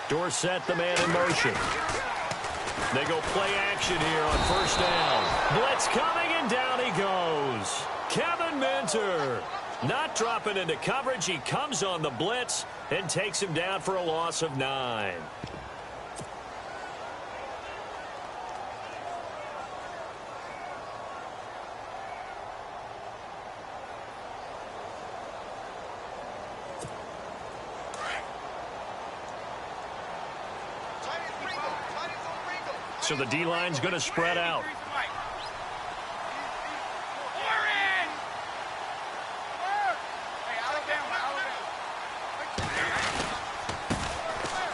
Dorsett, the man in motion. They go play action here on first down. Blitz coming, and down he goes. Kevin Minter not dropping into coverage. He comes on the blitz and takes him down for a loss of 9. So the D-line's going to spread out.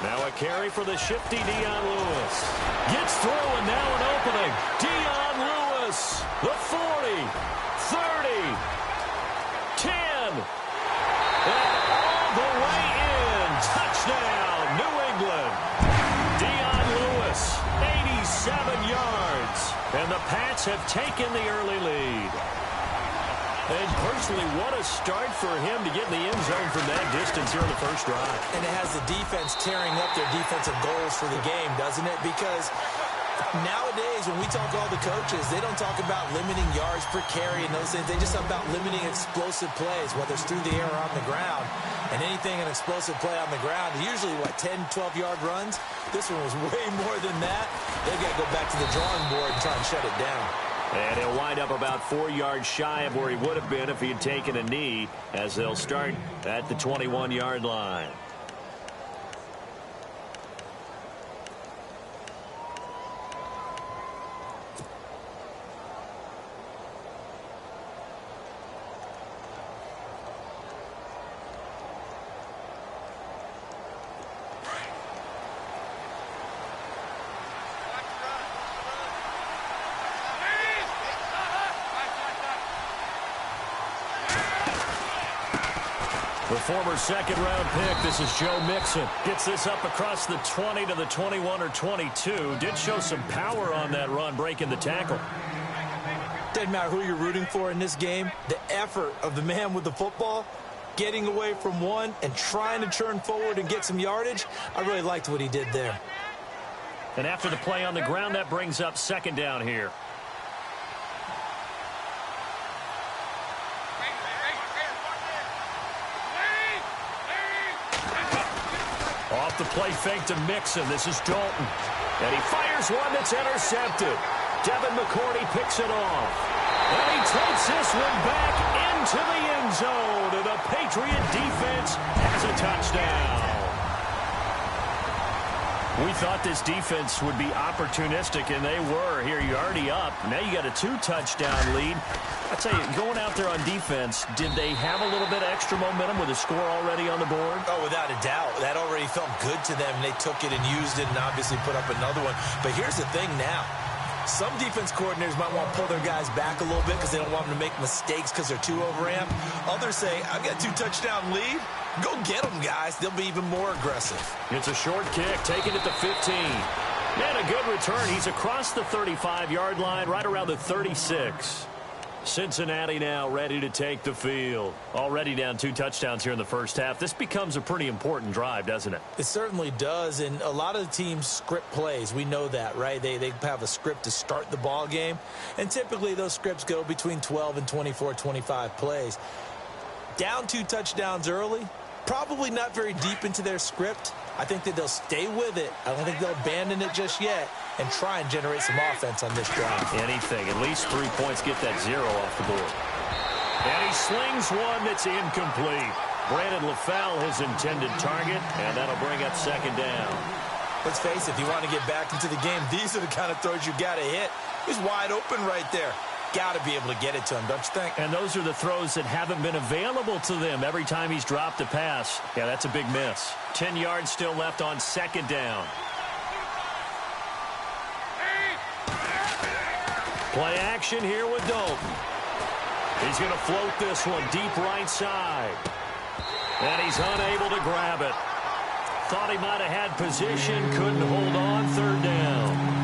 Now a carry for the shifty Dion Lewis. Gets through, and now an opening. Dion Lewis, the 40, 30, 10, and all the way in. Touchdown, New England. Dion Lewis, 87 yards. And the Pats have taken the early lead. And personally, what a start for him to get in the end zone from that distance here in the first drive. And it has the defense tearing up their defensive goals for the game, doesn't it? Because nowadays, when we talk to all the coaches, they don't talk about limiting yards per carry and those things. They just talk about limiting explosive plays, whether it's through the air or on the ground. And anything an explosive play on the ground, usually, 10, 12-yard runs? This one was way more than that. They've got to go back to the drawing board and try and shut it down. And he'll wind up about 4 yards shy of where he would have been if he had taken a knee, as they'll start at the 21-yard line. The former second-round pick, this is Joe Mixon. Gets this up across the 20 to the 21 or 22. Did show some power on that run, breaking the tackle. Doesn't matter who you're rooting for in this game. The effort of the man with the football, getting away from one and trying to turn forward and get some yardage, I really liked what he did there. And after the play on the ground, that brings up second down here. Off the play fake to Mixon. This is Dalton. And he fires one that's intercepted. Devin McCourty picks it off. And he takes this one back into the end zone. And the Patriot defense has a touchdown. We thought this defense would be opportunistic, and they were. Here, you're already up. Now you got a 2-touchdown lead. I tell you, going out there on defense, did they have a little bit of extra momentum with a score already on the board? Oh, without a doubt. That already felt good to them. They took it and used it and obviously put up another one. But here's the thing now. Some defense coordinators might want to pull their guys back a little bit because they don't want them to make mistakes because they're too overamped. Others say, I've got a 2-touchdown lead. Go get them, guys. They'll be even more aggressive. It's a short kick, taking it to 15. And a good return. He's across the 35-yard line, right around the 36. Cincinnati now ready to take the field. Already down 2 touchdowns here in the first half. This becomes a pretty important drive, doesn't it? It certainly does, and a lot of the teams script plays. We know that, right? They have a script to start the ball game, and typically those scripts go between 12 and 24, 25 plays. Down 2 touchdowns early, probably not very deep into their script. I think that they'll stay with it. I don't think they'll abandon it just yet and try and generate some offense on this drive. Anything. At least 3 points, get that 0 off the board. And he slings one that's incomplete. Brandon LaFell, his intended target, and that'll bring up second down. Let's face it, if you want to get back into the game, these are the kind of throws you got to hit. He's wide open right there. Got to be able to get it to him, don't you think? And those are the throws that haven't been available to them every time he's dropped a pass. Yeah, that's a big miss. 10 yards still left on second down. Play action here with Dalton. He's going to float this one deep right side. And he's unable to grab it. Thought he might have had position, couldn't hold on, third down.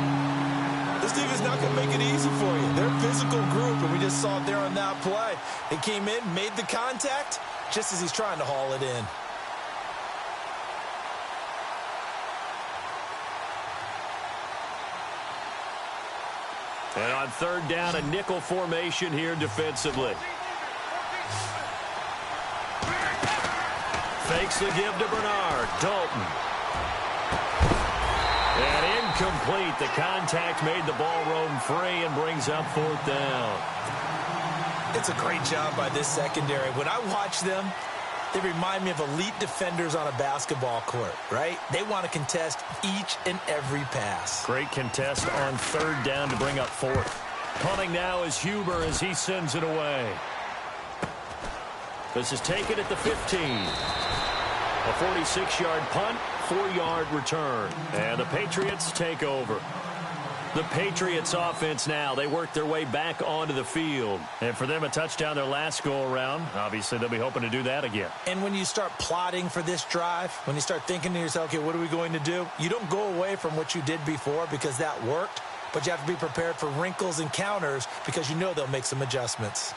This defense is not going to make it easy for you. They're a physical group, and we just saw it there on that play. They came in, made the contact, just as he's trying to haul it in. And on third down, a nickel formation here defensively. Fakes the give to Bernard. Dalton. And incomplete. The contact made the ball roam free and brings up fourth down. It's a great job by this secondary. When I watch them, they remind me of elite defenders on a basketball court, right? They want to contest each and every pass. Great contest on third down to bring up fourth. Punting now is Huber as he sends it away. This is taken at the 15. A 46-yard punt, 4-yard return. And the Patriots take over. The Patriots offense now, they work their way back onto the field. And for them, a touchdown their last go-around. Obviously, they'll be hoping to do that again. And when you start plotting for this drive, when you start thinking to yourself, okay, what are we going to do? You don't go away from what you did before because that worked, but you have to be prepared for wrinkles and counters because you know they'll make some adjustments.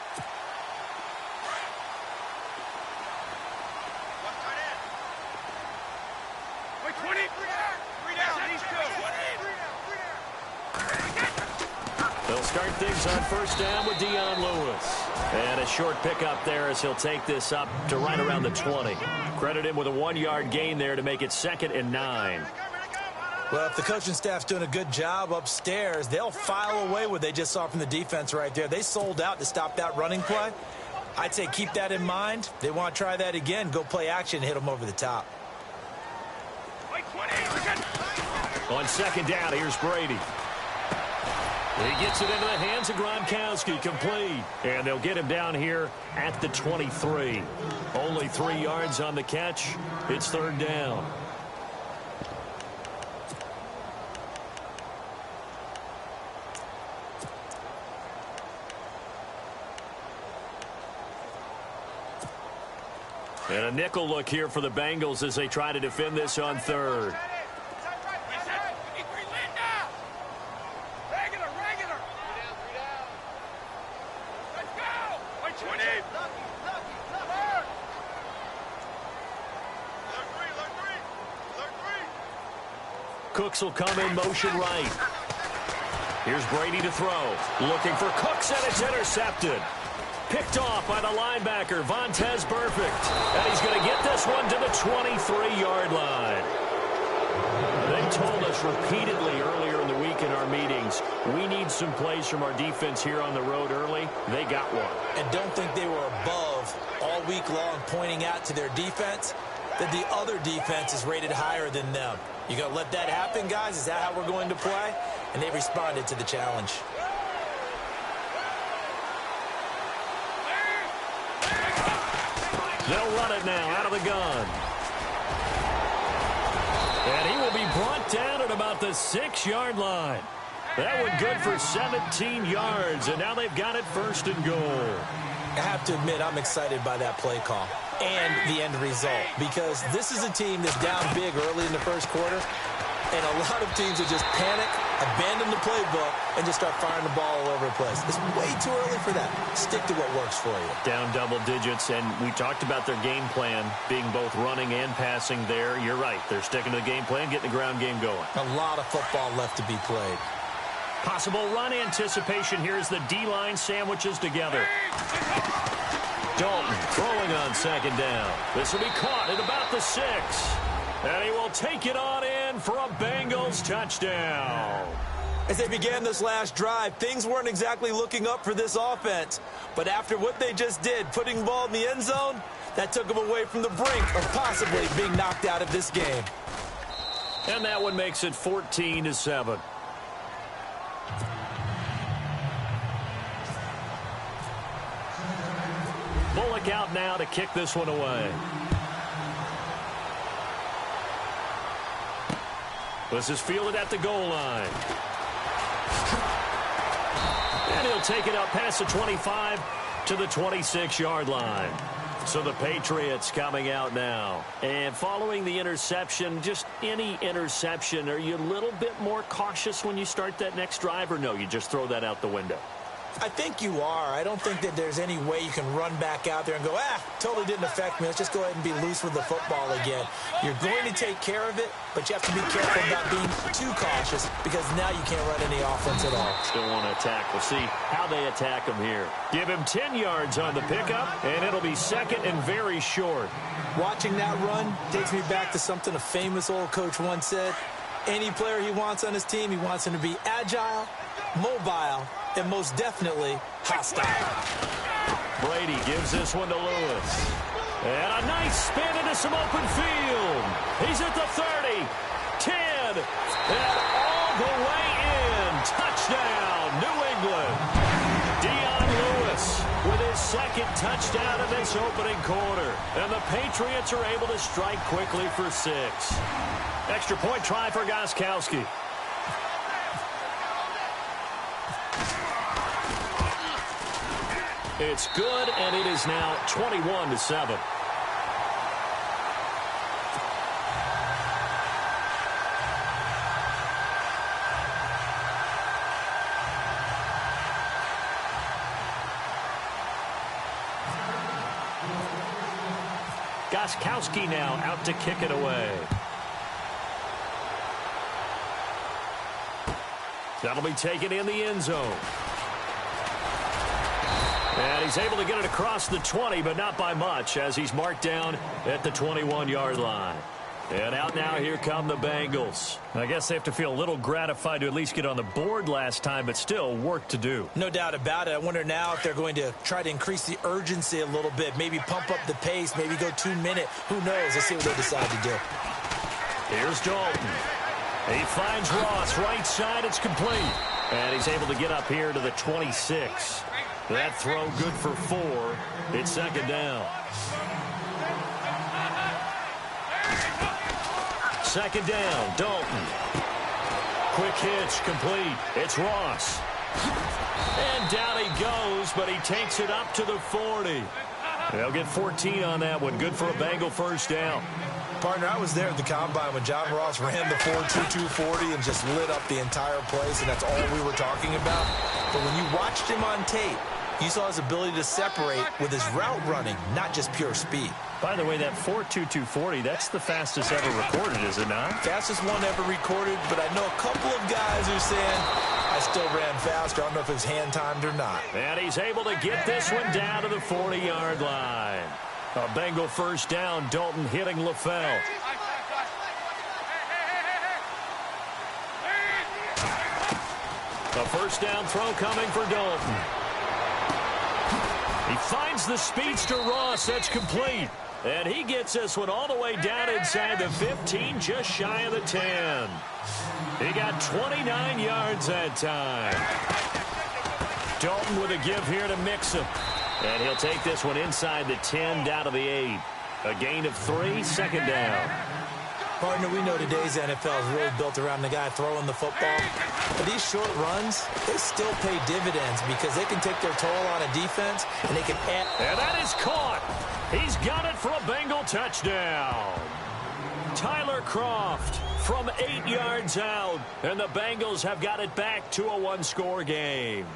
They'll start things on first down with Dion Lewis. And a short pickup there as he'll take this up to right around the 20. Credit him with a 1-yard gain there to make it 2nd and 9. Well, if the coaching staff's doing a good job upstairs, they'll file away what they just saw from the defense right there. They sold out to stop that running play. I'd say keep that in mind. They want to try that again. Go play action, hit them over the top. On second down, here's Brady. He gets it into the hands of Gronkowski, complete. And they'll get him down here at the 23. Only 3 yards on the catch. It's third down. And a nickel look here for the Bengals as they try to defend this on third. Cooks will come in motion right. Here's Brady to throw. Looking for Cooks, and it's intercepted. Picked off by the linebacker, Vontaze Burfict. And he's going to get this one to the 23-yard line. They told us repeatedly earlier in the week in our meetings, we need some plays from our defense here on the road early. They got one. And don't think they were above all week long pointing out to their defense that the other defense is rated higher than them. You going to let that happen, guys? Is that how we're going to play? And they responded to the challenge. They'll run it now out of the gun. And he will be brought down at about the 6-yard line. That one good for 17 yards, and now they've got it first and goal. I have to admit, I'm excited by that play call and the end result because this is a team that's down big early in the first quarter, and a lot of teams will just panic, abandon the playbook, and just start firing the ball all over the place. It's way too early for that. Stick to what works for you. Down double digits, and we talked about their game plan being both running and passing there. You're right. They're sticking to the game plan, getting the ground game going. A lot of football left to be played. Possible run anticipation here as the D-line sandwiches together. Dalton throwing on second down. This will be caught at about the 6. And he will take it on in for a Bengals touchdown. As they began this last drive, things weren't exactly looking up for this offense. But after what they just did, putting the ball in the end zone, that took them away from the brink of possibly being knocked out of this game. And that one makes it 14-7. Bullock out now to kick this one away. This is fielded at the goal line. And he'll take it up past the 25 to the 26-yard line. So the Patriots coming out now. And following the interception, just any interception, are you a little bit more cautious when you start that next drive, or no, you just throw that out the window? I think you are. I don't think that there's any way you can run back out there and go, totally didn't affect me. Let's just go ahead and be loose with the football again. You're going to take care of it, but you have to be careful about being too cautious because now you can't run any offense at all. Still want to attack. We'll see how they attack him here. Give him 10 yards on the pickup, and it'll be second and very short. Watching that run takes me back to something a famous old coach once said. Any player he wants on his team, he wants him to be agile, mobile, and most definitely hostile. Brady gives this one to Lewis. And a nice spin into some open field. He's at the 30, 10, and all the way in. Touchdown, New England. Dion Lewis with his second touchdown in this opening quarter. And the Patriots are able to strike quickly for 6. Extra point try for Gostkowski. It's good, and it is now 21-7. Gostkowski now out to kick it away. That'll be taken in the end zone. And he's able to get it across the 20, but not by much, as he's marked down at the 21-yard line. And out now, here come the Bengals. I guess they have to feel a little gratified to at least get on the board last time, but still work to do. No doubt about it. I wonder now if they're going to try to increase the urgency a little bit, maybe pump up the pace, maybe go 2-minute. Who knows? Let's see what they decide to do. Here's Dalton. He finds Ross right side. It's complete. And he's able to get up here to the 26. That throw good for 4. It's second down. Second down, Dalton. Quick hitch, complete. It's Ross. And down he goes, but he takes it up to the 40. They'll get 14 on that one. Good for a Bengal first down. Partner, I was there at the Combine when John Ross ran the 4.22 40 and just lit up the entire place, and that's all we were talking about. But when you watched him on tape, you saw his ability to separate with his route running, not just pure speed. By the way, that 4.22 40, that's the fastest ever recorded, is it not? Fastest one ever recorded, but I know a couple of guys who are saying, I still ran faster. I don't know if it's hand-timed or not. And he's able to get this one down to the 40-yard line. A Bengal first down, Dalton hitting LaFell. A first down throw coming for Dalton. He finds the speedster Ross. That's complete. And he gets this one all the way down inside the 15, just shy of the 10. He got 29 yards that time. Dalton with a give here to Mixon. And he'll take this one inside the 10, down to the 8. A gain of 3, second down. Partner, we know today's NFL is really built around the guy throwing the football. But these short runs, they still pay dividends because they can take their toll on a defense and they can add. And that is caught. He's got it for a Bengal touchdown. Tyler Kroft from 8 yards out. And the Bengals have got it back to a one-score game.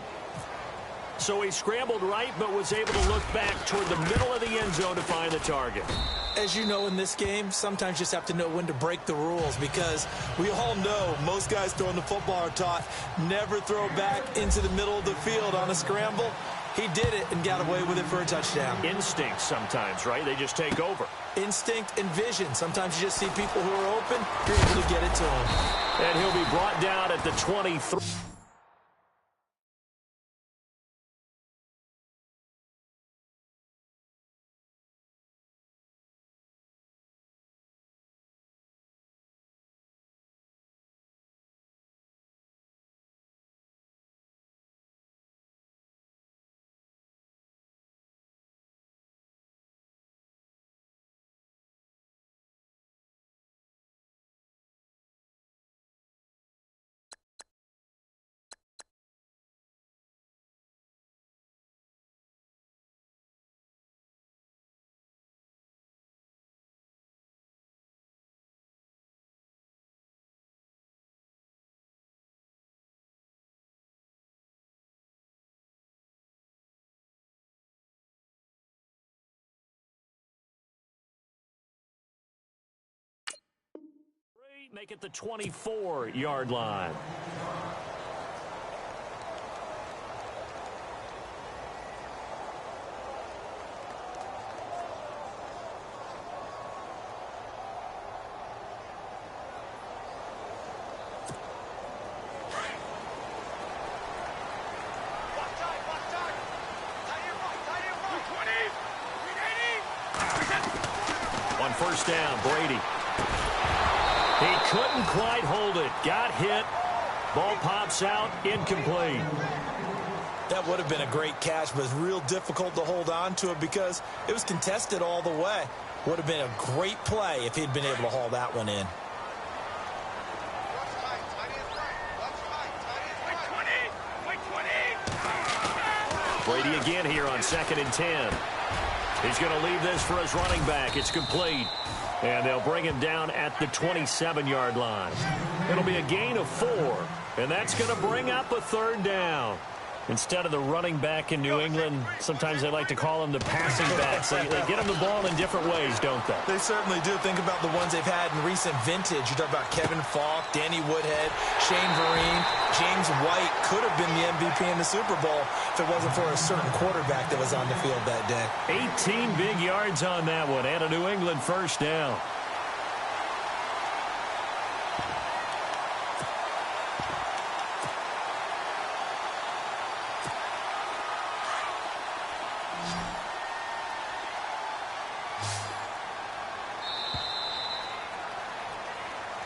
So he scrambled right, but was able to look back toward the middle of the end zone to find the target. As you know, in this game, sometimes you just have to know when to break the rules because we all know most guys throwing the football are taught never throw back into the middle of the field on a scramble. He did it and got away with it for a touchdown. Instinct sometimes, right? They just take over. Instinct and vision. Sometimes you just see people who are open, you're able to get it to them. And he'll be brought down at the 23. Make it the 24-yard line. On first down, Brady. He couldn't quite hold it. Got hit. Ball pops out. Incomplete. That would have been a great catch, but it's real difficult to hold on to it because it was contested all the way. Would have been a great play if he'd been able to haul that one in. Brady again here on 2nd and 10. He's going to leave this for his running back. It's complete. And they'll bring him down at the 27-yard line. It'll be a gain of 4. And that's going to bring up a 3rd down. Instead of the running back in New England, sometimes they like to call them the passing backs. They get them the ball in different ways, don't they? They certainly do. Think about the ones they've had in recent vintage. You talk about Kevin Falk, Danny Woodhead, Shane Vereen, James White could have been the MVP in the Super Bowl if it wasn't for a certain quarterback that was on the field that day. 18 big yards on that one and a New England first down.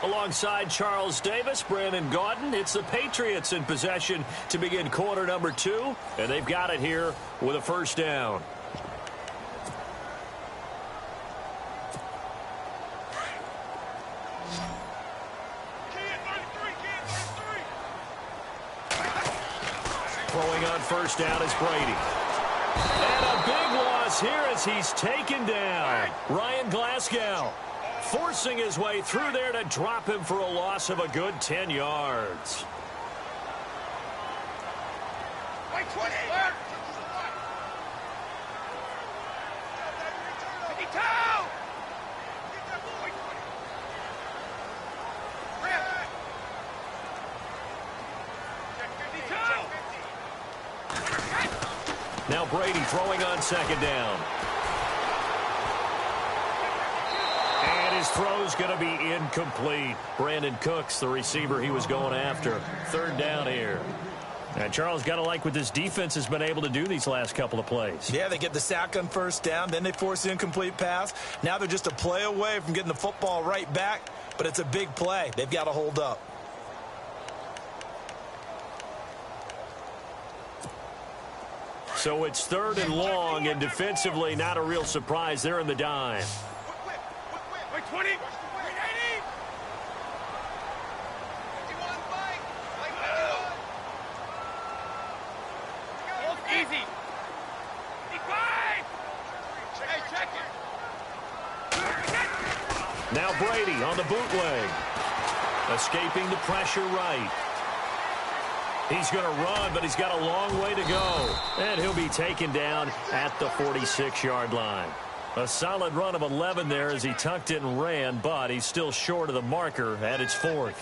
Alongside Charles Davis, Brandon Gaudin, it's the Patriots in possession to begin quarter number 2, and they've got it here with a first down. Throwing on first down is Brady. And a big loss here as he's taken down. Ryan Glasgow forcing his way through there to drop him for a loss of a good 10 yards. Now Brady throwing on 2nd down. And his throw's going to be incomplete. Brandon Cooks, the receiver he was going after. 3rd down here. And Charles, got to like what this defense has been able to do these last couple of plays. Yeah, they get the sack on first down, then they force the incomplete pass. Now they're just a play away from getting the football right back, but it's a big play. They've got to hold up. So it's 3rd and long, and defensively not a real surprise. They're in the dime. 20. Easy. Now Brady on the bootleg. Escaping the pressure right. He's going to run, but he's got a long way to go. And he'll be taken down at the 46-yard line. A solid run of 11 there as he tucked it and ran, but he's still short of the marker at its 4th.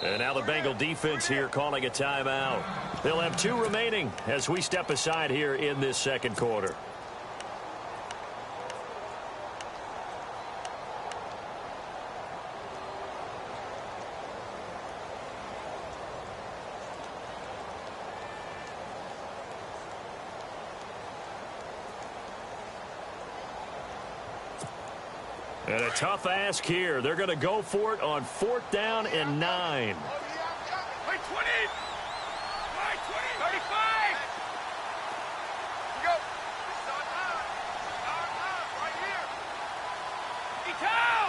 And now the Bengal defense here calling a timeout. They'll have 2 remaining as we step aside here in this 2nd quarter. And a tough ask here. They're going to go for it on 4th down and 9. 20. 35. Go. Right here. Go.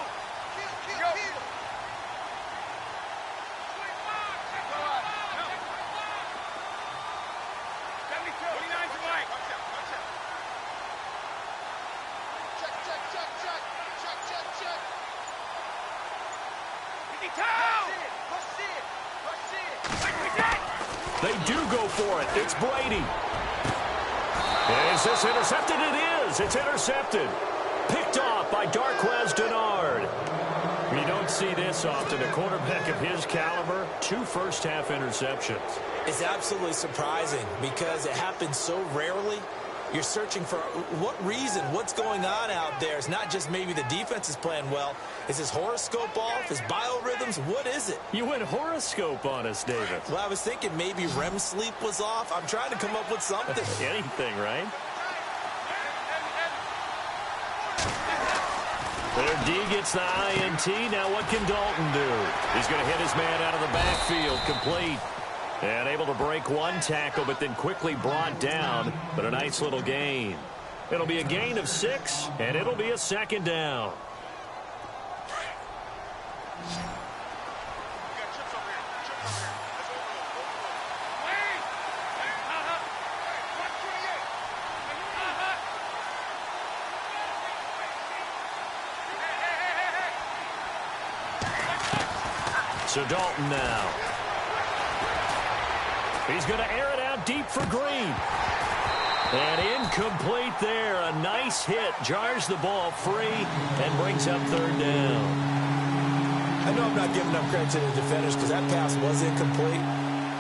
They do go for it. It's Brady. Is this intercepted? It is. It's intercepted. Picked off by Darquez Denard. You don't see this often. A quarterback of his caliber, 2 first-half interceptions. It's absolutely surprising because it happens so rarely. You're searching for what reason, what's going on out there. It's not just maybe the defense is playing well. Is his horoscope off? His biorhythms? What is it? You went horoscope on us, David. Well, I was thinking maybe REM sleep was off. I'm trying to come up with something. Anything, right? Their D gets the INT. Now what can Dalton do? He's going to hit his man out of the backfield, complete. And able to break one tackle, but then quickly brought down. But a nice little gain. It'll be a gain of 6, and it'll be a second down. So Dalton now. He's going to air it out deep for Green. And incomplete there. A nice hit. Jars the ball free and brings up third down. I know I'm not giving enough credit to the defenders because that pass was incomplete.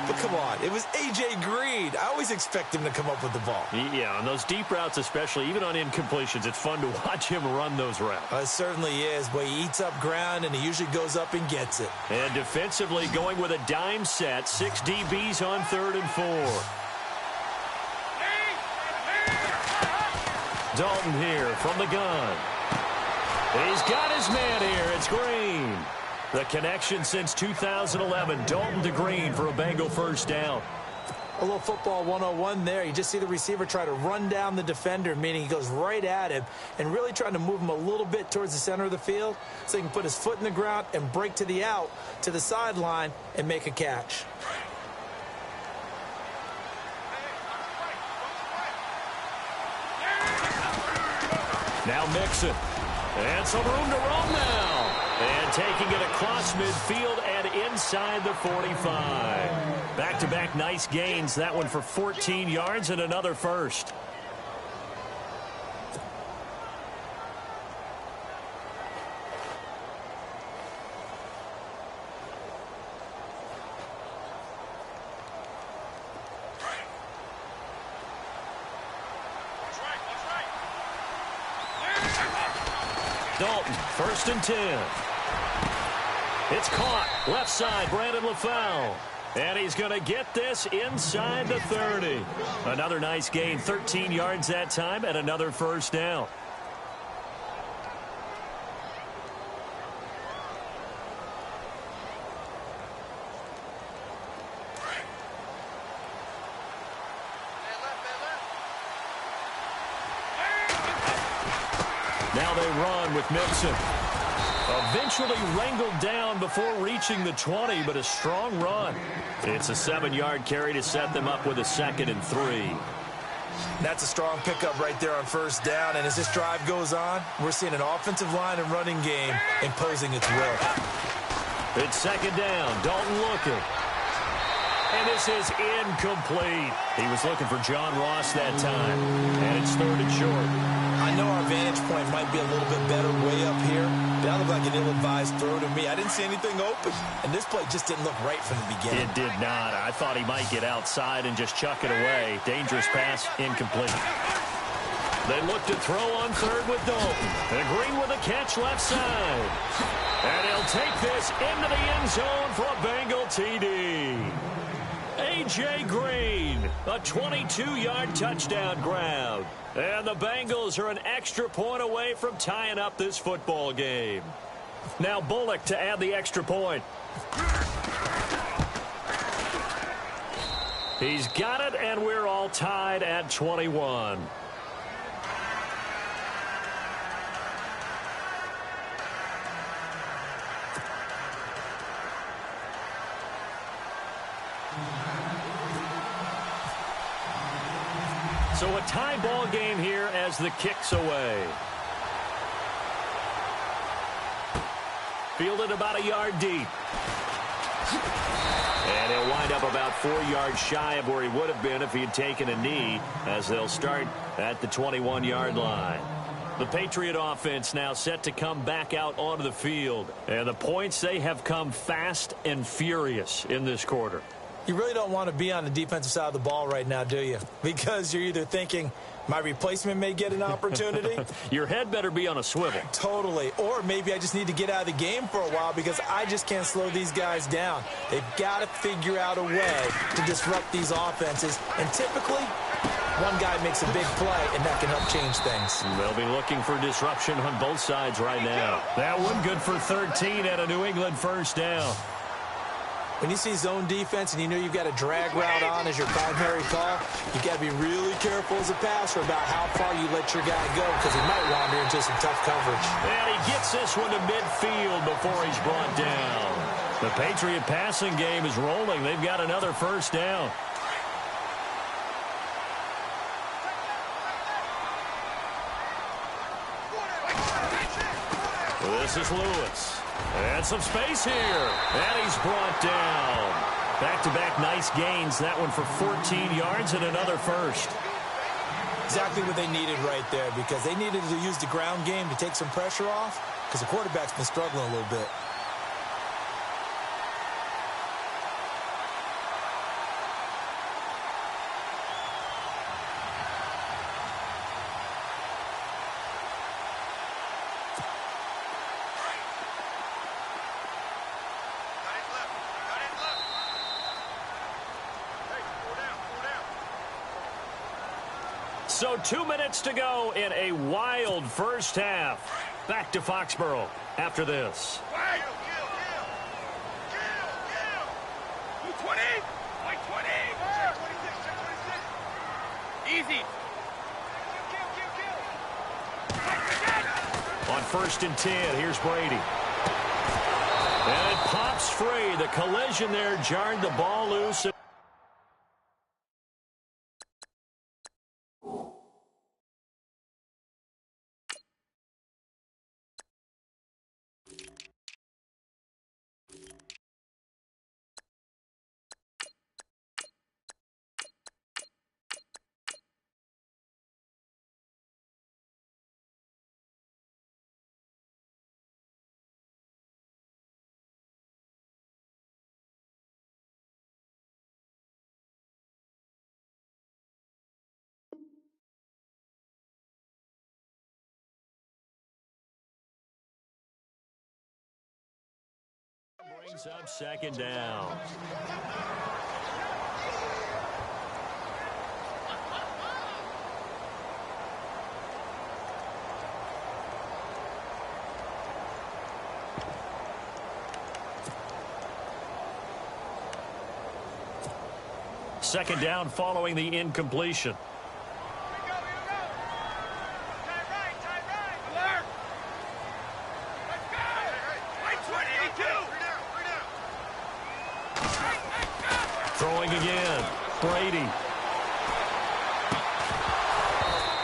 But come on, it was A.J. Green. I always expect him to come up with the ball. Yeah, on those deep routes especially, even on incompletions, it's fun to watch him run those routes. It certainly is, but he eats up ground and he usually goes up and gets it. And defensively going with a dime set, 6 DBs on 3rd and 4. Dalton here from the gun. He's got his man here. It's Green. The connection since 2011, Dalton to Green for a Bengal first down. A little football 101 there. You just see the receiver try to run down the defender, meaning he goes right at him and really trying to move him a little bit towards the center of the field so he can put his foot in the ground and break to the out, to the sideline, and make a catch. Now Mixon. And some room to roam now. And taking it across midfield and inside the 45. Back-to-back nice gains. That one for 14 yards and another first. Dalton, 1st and 10. It's caught. Left side, Brandon LaFell. And he's going to get this inside the 30. Another nice gain, 13 yards that time, and another first down. Now they run with Mixon. Eventually wrangled down before reaching the 20, but a strong run. It's a 7-yard carry to set them up with a 2nd and 3. That's a strong pickup right there on first down, and as this drive goes on, we're seeing an offensive line and running game imposing its will. It's 2nd down. Dalton looking. And this is incomplete. He was looking for John Ross that time, and it's 3rd and short. I know our vantage point might be a little bit better way up here, but that looked like an ill-advised throw to me. I didn't see anything open, and this play just didn't look right from the beginning. It did not. I thought he might get outside and just chuck it away. Dangerous pass, incomplete. They look to throw on 3rd with Dalton. And Green with a catch left side. And he'll take this into the end zone for a Bengal TD. A.J. Green, a 22-yard touchdown grab. And the Bengals are an extra point away from tying up this football game. Now Bullock to add the extra point. He's got it, and we're all tied at 21. So a tie ball game here as the kick's away. Fielded about a yard deep. And he'll wind up about 4 yards shy of where he would have been if he had taken a knee, as they'll start at the 21-yard line. The Patriot offense now set to come back out onto the field. And the points, they have come fast and furious in this quarter. You really don't want to be on the defensive side of the ball right now, do you? Because you're either thinking, my replacement may get an opportunity. Your head better be on a swivel. Totally. Or maybe I just need to get out of the game for a while because I just can't slow these guys down. They've got to figure out a way to disrupt these offenses. And typically, one guy makes a big play, and that can help change things. They'll be looking for disruption on both sides right now. That one good for 13 at a New England first down. When you see zone defense and you know you've got a drag route on as your primary call, you got to be really careful as a passer about how far you let your guy go because he might wander into some tough coverage. And he gets this one to midfield before he's brought down. The Patriot passing game is rolling. They've got another first down. This is Lewis. And some space here. And he's brought down. Back-to-back nice gains. That one for 14 yards and another first. Exactly what they needed right there because they needed to use the ground game to take some pressure off because the quarterback's been struggling a little bit. So 2 minutes to go in a wild first half. Back to Foxborough after this. 20. Easy. On 1st and 10, here's Brady. And it pops free. The collision there jarred the ball loose. Brings up 2nd down. Second down following the incompletion. Throwing again. Brady.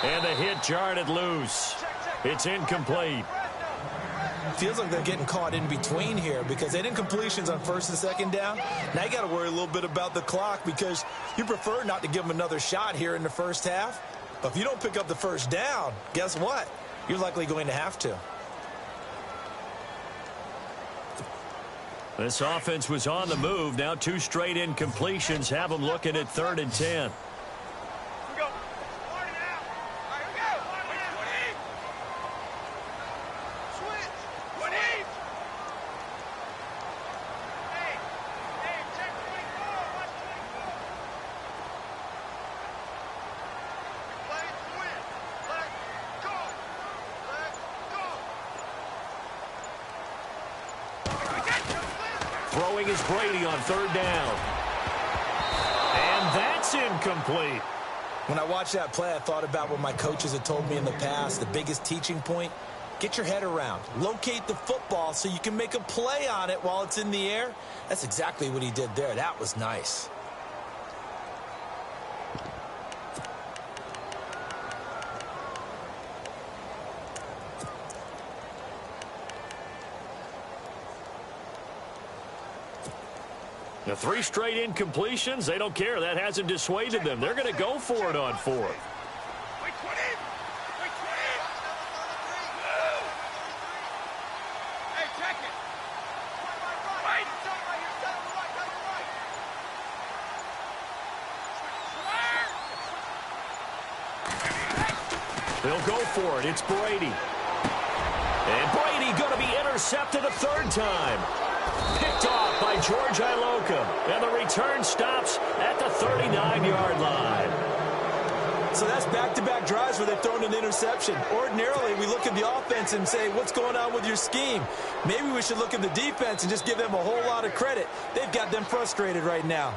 And the hit jarred it loose. It's incomplete. Feels like they're getting caught in between here because they didn't completions on 1st and 2nd down. Now you got to worry a little bit about the clock because you prefer not to give them another shot here in the first half. But if you don't pick up the first down, guess what? You're likely going to have to. This offense was on the move. Now 2 straight incompletions have them looking at 3rd and 10. Throwing is Brady on 3rd down. And that's incomplete. When I watched that play, I thought about what my coaches had told me in the past. The biggest teaching point, get your head around. Locate the football so you can make a play on it while it's in the air. That's exactly what he did there. That was nice. The 3 straight incompletions, they don't care. That hasn't dissuaded them. They're going to go for it on 4th. Wait, 20. Wait, 20. Hey, check it. Right. They'll go for it. It's Brady. And Brady going to be intercepted a 3rd time. Picked off by George Iloka. And the return stops at the 39-yard line. So that's back-to-back drives where they've thrown an interception. Ordinarily, we look at the offense and say, what's going on with your scheme? Maybe we should look at the defense and just give them a whole lot of credit. They've got them frustrated right now.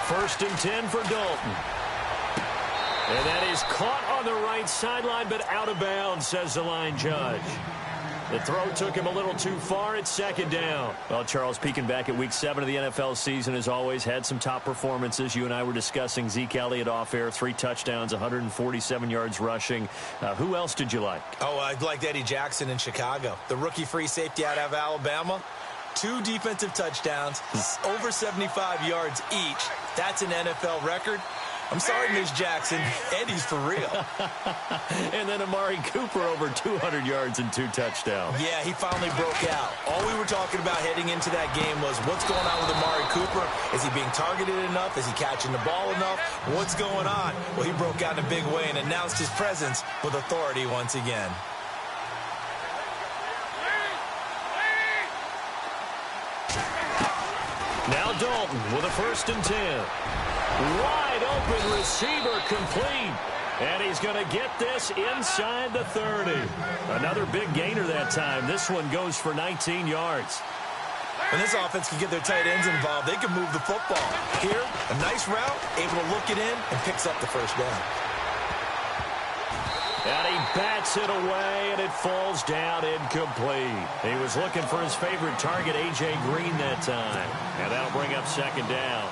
First and 10 for Dalton. And that is caught on the right sideline, but out of bounds, says the line judge. The throw took him a little too far. It's 2nd down. Well, Charles, peeking back at Week 7 of the NFL season, as always, had some top performances. You and I were discussing Zeke Elliott off air, 3 touchdowns, 147 yards rushing. Who else did you like? Oh, I liked Eddie Jackson in Chicago. The rookie free safety out of Alabama. 2 defensive touchdowns, over 75 yards each. That's an NFL record. I'm sorry, Ms. Jackson. Eddie's for real. And then Amari Cooper over 200 yards and 2 touchdowns. Yeah, he finally broke out. All we were talking about heading into that game was what's going on with Amari Cooper? Is he being targeted enough? Is he catching the ball enough? What's going on? Well, he broke out in a big way and announced his presence with authority once again. Now Dalton with a 1st and 10. Wide open receiver complete. And he's going to get this inside the 30. Another big gainer that time. This one goes for 19 yards. When this offense can get their tight ends involved, they can move the football. Here, a nice route, able to look it in, and picks up the 1st down. And he bats it away, and it falls down incomplete. He was looking for his favorite target, A.J. Green, that time. And that'll bring up 2nd down.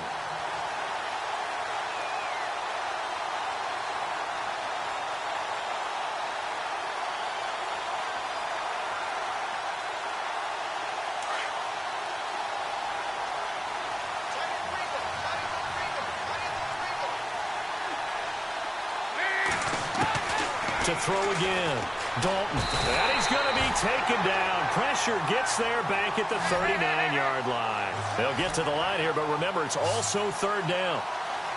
To throw again. Dalton. And he's going to be taken down. Pressure gets there back at the 39-yard line. They'll get to the line here, but remember, it's also 3rd down.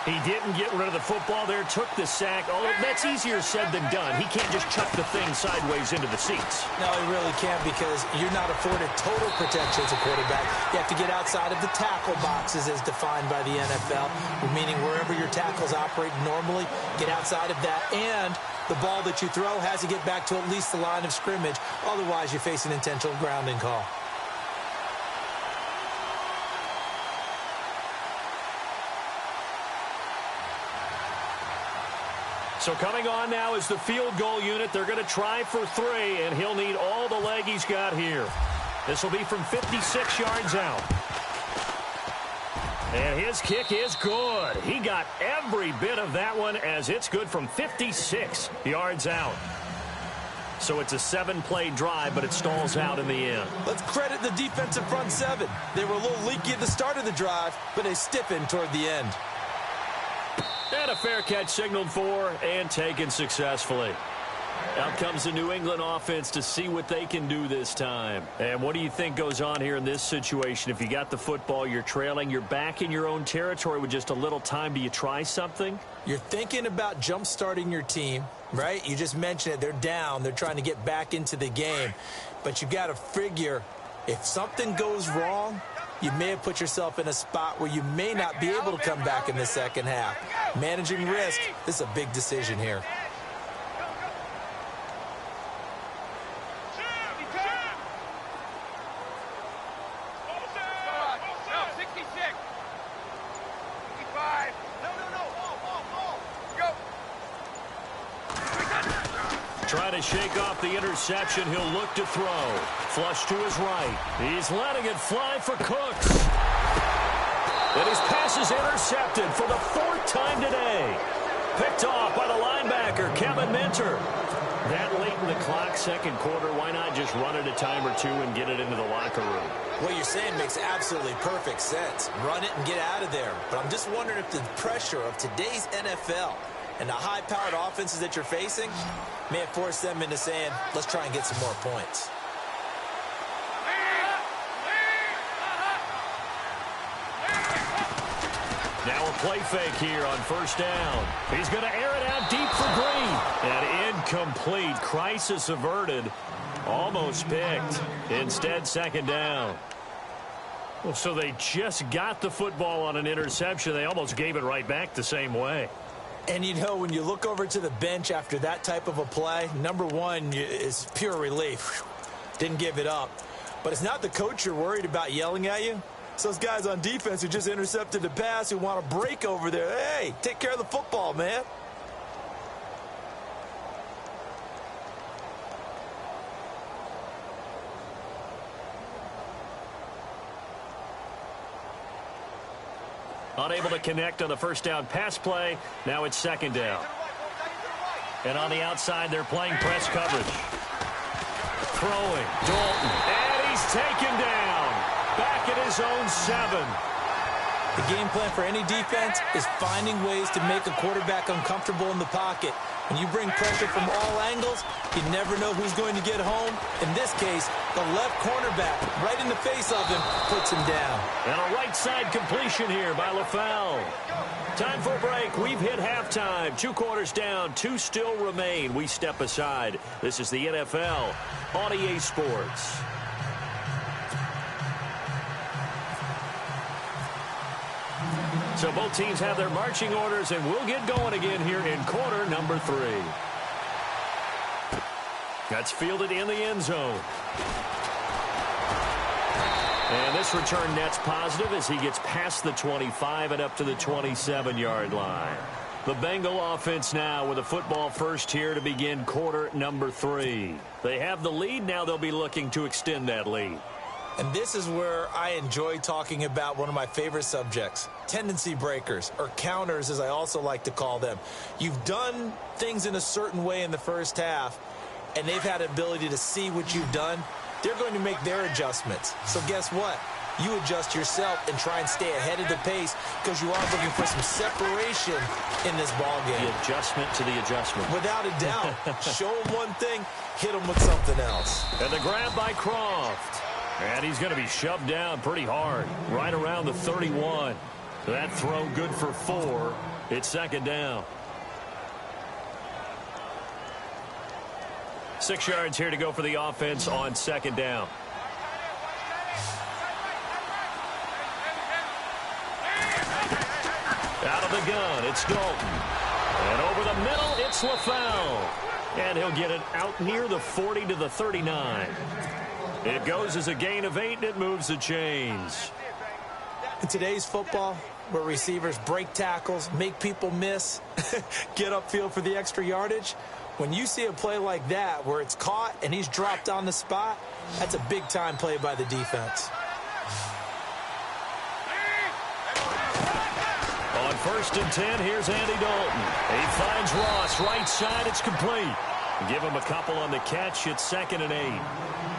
He didn't get rid of the football there, took the sack. Oh, that's easier said than done. He can't just chuck the thing sideways into the seats. No, he really can't because you're not afforded total protection as a quarterback. You have to get outside of the tackle boxes as defined by the NFL, meaning wherever your tackles operate normally, get outside of that. And the ball that you throw has to get back to at least the line of scrimmage. Otherwise, you face an intentional grounding call. So coming on now is the field goal unit. They're going to try for 3, and he'll need all the leg he's got here. This will be from 56 yards out. And his kick is good. He got every bit of that one as it's good from 56 yards out. So it's a 7-play drive, but it stalls out in the end. Let's credit the defensive front 7. They were a little leaky at the start of the drive, but they stiffened toward the end. And a fair catch signaled for and taken successfully. Out comes the New England offense to see what they can do this time. And what do you think goes on here in this situation? If you got the football, you're trailing, you're back in your own territory with just a little time. Do you try something? You're thinking about jump-starting your team, right? You just mentioned it. They're down. They're trying to get back into the game. But you got to figure if something goes wrong, you may have put yourself in a spot where you may not be able to come back in the second half. Managing risk, this is a big decision here. try to shake off the interception. He'll look to throw. Flush to his right. He's letting it fly for Cooks. And his pass is intercepted for the 4th time today. Picked off by the linebacker, Kevin Minter. That late in the clock, second quarter, why not just run it a time or two and get it into the locker room? What you're saying makes absolutely perfect sense. Run it and get out of there. But I'm just wondering if the pressure of today's NFL and the high-powered offenses that you're facing may have forced them into saying, let's try and get some more points. Now a play fake here on first down. He's going to air it out deep for Green. And incomplete. Crisis averted. Almost picked. Instead, second down. Well, so they just got the football on an interception. They almost gave it right back the same way. And, you know, when you look over to the bench after that type of a play, number one is pure relief. Didn't give it up. But it's not the coach you're worried about yelling at you. It's those guys on defense who just intercepted the pass who want to break over there. Hey, take care of the football, man. Unable to connect on the first down pass play. Now it's second down. And on the outside, they're playing press coverage. Throwing. Dalton. And he's taken down. Back at his own 7. The game plan for any defense is finding ways to make a quarterback uncomfortable in the pocket. When you bring pressure from all angles, you never know who's going to get home. In this case, the left cornerback, right in the face of him, puts him down. And a right side completion here by LaFell. Time for a break. We've hit halftime. 2 quarters down. 2 still remain. We step aside. This is the NFL on EA Sports. So both teams have their marching orders, and we'll get going again here in quarter number 3. That's fielded in the end zone. And this return net's positive as he gets past the 25 and up to the 27-yard line. The Bengal offense now with a football first here to begin quarter number 3. They have the lead. Now they'll be looking to extend that lead. And this is where I enjoy talking about one of my favorite subjects, tendency breakers, or counters as I also like to call them. You've done things in a certain way in the first half, and they've had the ability to see what you've done. They're going to make their adjustments. So guess what? You adjust yourself and try and stay ahead of the pace because you are looking for some separation in this ballgame. The adjustment to the adjustment. Without a doubt. Show them one thing, hit them with something else. And the grab by Croft. And he's going to be shoved down pretty hard, right around the 31. That throw good for 4. It's second down. 6 yards here to go for the offense on second down. Out of the gun, it's Dalton. And over the middle, it's LaFell. And he'll get it out near the 40 to the 39. It goes as a gain of 8, and it moves the chains. In today's football, where receivers break tackles, make people miss, get upfield for the extra yardage, when you see a play like that where it's caught and he's dropped on the spot, that's a big-time play by the defense. On 1st and 10, here's Andy Dalton. He finds Ross, right side, it's complete. Give him a couple on the catch, it's 2nd and 8.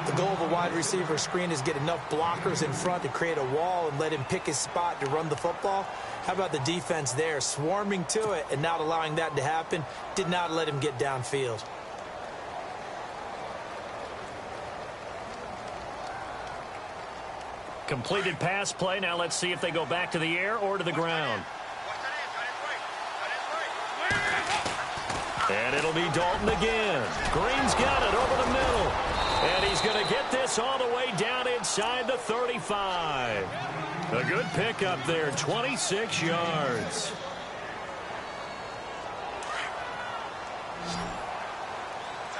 The goal of a wide receiver screen is get enough blockers in front to create a wall and let him pick his spot to run the football. How about the defense there, swarming to it and not allowing that to happen? Did not let him get downfield. Completed pass play. Now let's see if they go back to the air or to the ground. And it'll be Dalton again. Green's got it over the middle. And he's going to get this all the way down inside the 35. A good pickup there, 26 yards.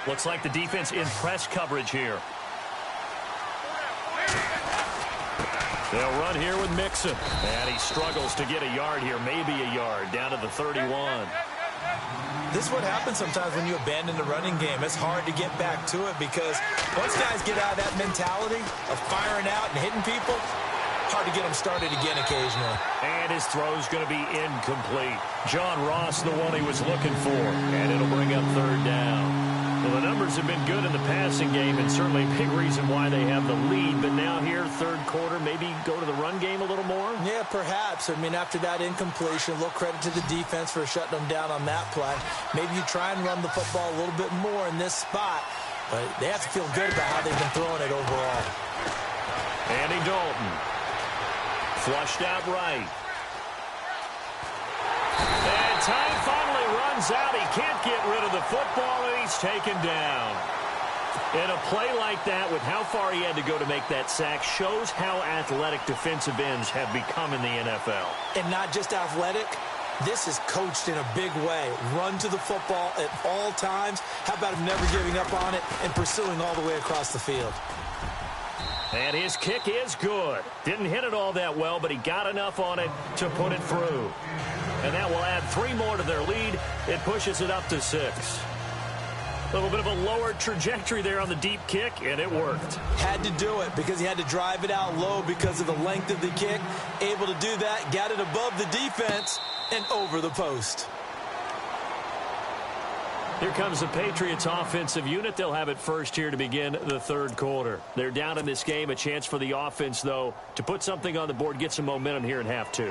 Looks like the defense in press coverage here. They'll run here with Mixon. And he struggles to get a yard here, maybe a yard, down to the 31. This is what happens sometimes when you abandon the running game. It's hard to get back to it because once guys get out of that mentality of firing out and hitting people, hard to get them started again occasionally. And his throw's going to be incomplete. John Ross, the one he was looking for, and it'll bring up third down. Well, the numbers have been good in the passing game and certainly a big reason why they have the lead. But now here, third quarter, maybe go to the run game a little more? Yeah, perhaps. I mean, after that incompletion, a little credit to the defense for shutting them down on that play. Maybe you try and run the football a little bit more in this spot. But they have to feel good about how they've been throwing it overall. Andy Dalton. Flushed out right. And time finally runs out. He can't get rid of the football, and he's taken down. And a play like that, with how far he had to go to make that sack, shows how athletic defensive ends have become in the NFL. And not just athletic. This is coached in a big way. Run to the football at all times. How about him never giving up on it and pursuing all the way across the field? And his kick is good. Didn't hit it all that well, but he got enough on it to put it through. And that will add 3 more to their lead. It pushes it up to 6. A little bit of a lower trajectory there on the deep kick, and it worked. Had to do it because he had to drive it out low because of the length of the kick. Able to do that, got it above the defense and over the post. Here comes the Patriots offensive unit. They'll have it first here to begin the third quarter. They're down in this game. A chance for the offense, though, to put something on the board, get some momentum here in half 2.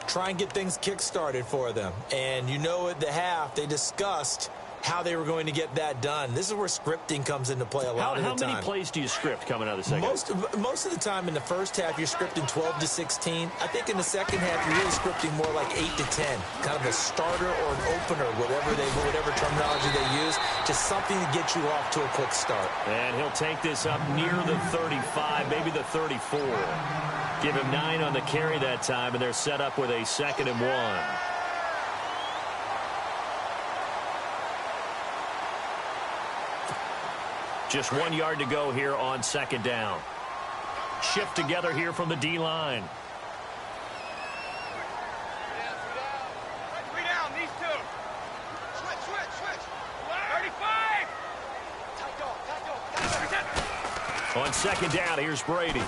Try and get things kick-started for them. And you know at the half, they discussed how they were going to get that done. This is where scripting comes into play a lot of the time. How many plays do you script coming out of the second? Most of the time in the first half, you're scripting 12 to 16. I think in the second half, you're really scripting more like 8 to 10. Kind of a starter or an opener, whatever terminology they use, just something to get you off to a quick start. And he'll take this up near the 35, maybe the 34. Give him 9 on the carry that time, and they're set up with a 2nd and 1. Just 1 yard to go here on 2nd down. Shift together here from the D-line. 3 down, these 2. Switch. 35. On 2nd down, here's Brady.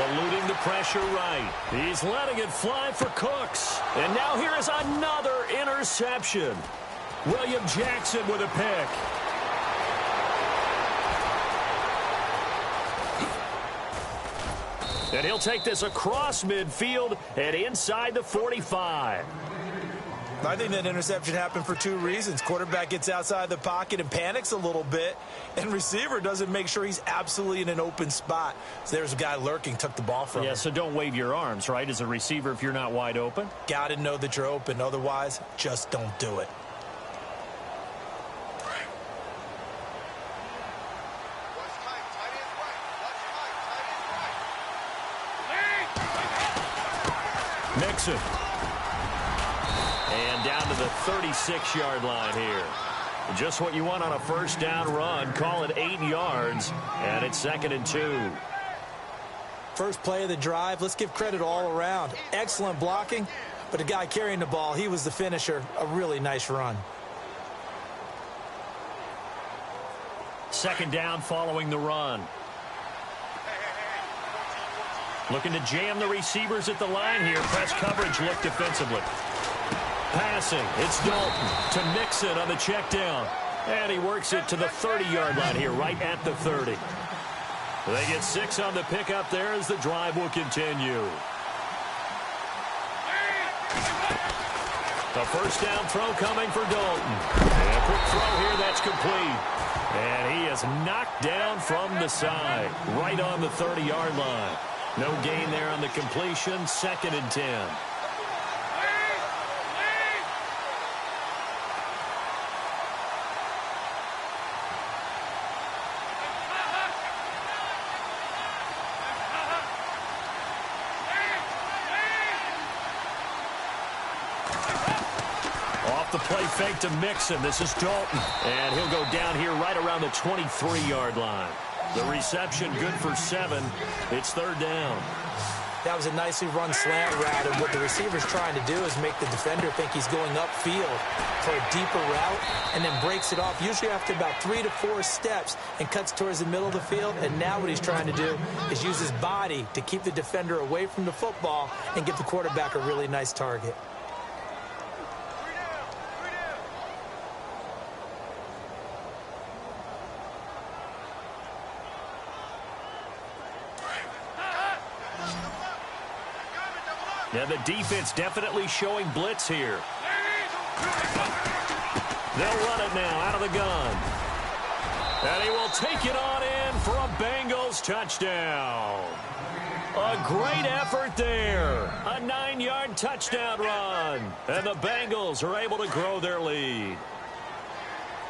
Eluding the pressure right. He's letting it fly for Cooks. And now here is another interception. William Jackson with a pick. And he'll take this across midfield and inside the 45. I think that interception happened for 2 reasons. Quarterback gets outside the pocket and panics a little bit, and receiver doesn't make sure he's absolutely in an open spot. So there's a guy lurking, took the ball from him. Yeah, so don't wave your arms, right, as a receiver if you're not wide open? Got to know that you're open. Otherwise, just don't do it. Mixon. And down to the 36-yard line here. Just what you want on a first down run. Call it 8 yards, and it's 2nd and 2. First play of the drive. Let's give credit all around. Excellent blocking, but the guy carrying the ball, he was the finisher. A really nice run. 2nd down following the run. Looking to jam the receivers at the line here. Press coverage look defensively. Passing. It's Dalton to Mixon on the check down. And he works it to the 30-yard line here, right at the 30. They get 6 on the pickup there as the drive will continue. A first down throw coming for Dalton. And a quick throw here that's complete. And he is knocked down from the side, right on the 30-yard line. No gain there on the completion. 2nd and 10. Off the play fake to Mixon. This is Dalton. And he'll go down here right around the 23-yard line. The reception good for 7. It's 3rd down. That was a nicely run slant route, and what the receiver's trying to do is make the defender think he's going upfield for a deeper route and then breaks it off, usually after about 3 to 4 steps, and cuts towards the middle of the field. And now what he's trying to do is use his body to keep the defender away from the football and give the quarterback a really nice target. Yeah, the defense definitely showing blitz here. They'll run it now out of the gun. And he will take it on in for a Bengals touchdown. A great effort there. A 9-yard touchdown run. And the Bengals are able to grow their lead.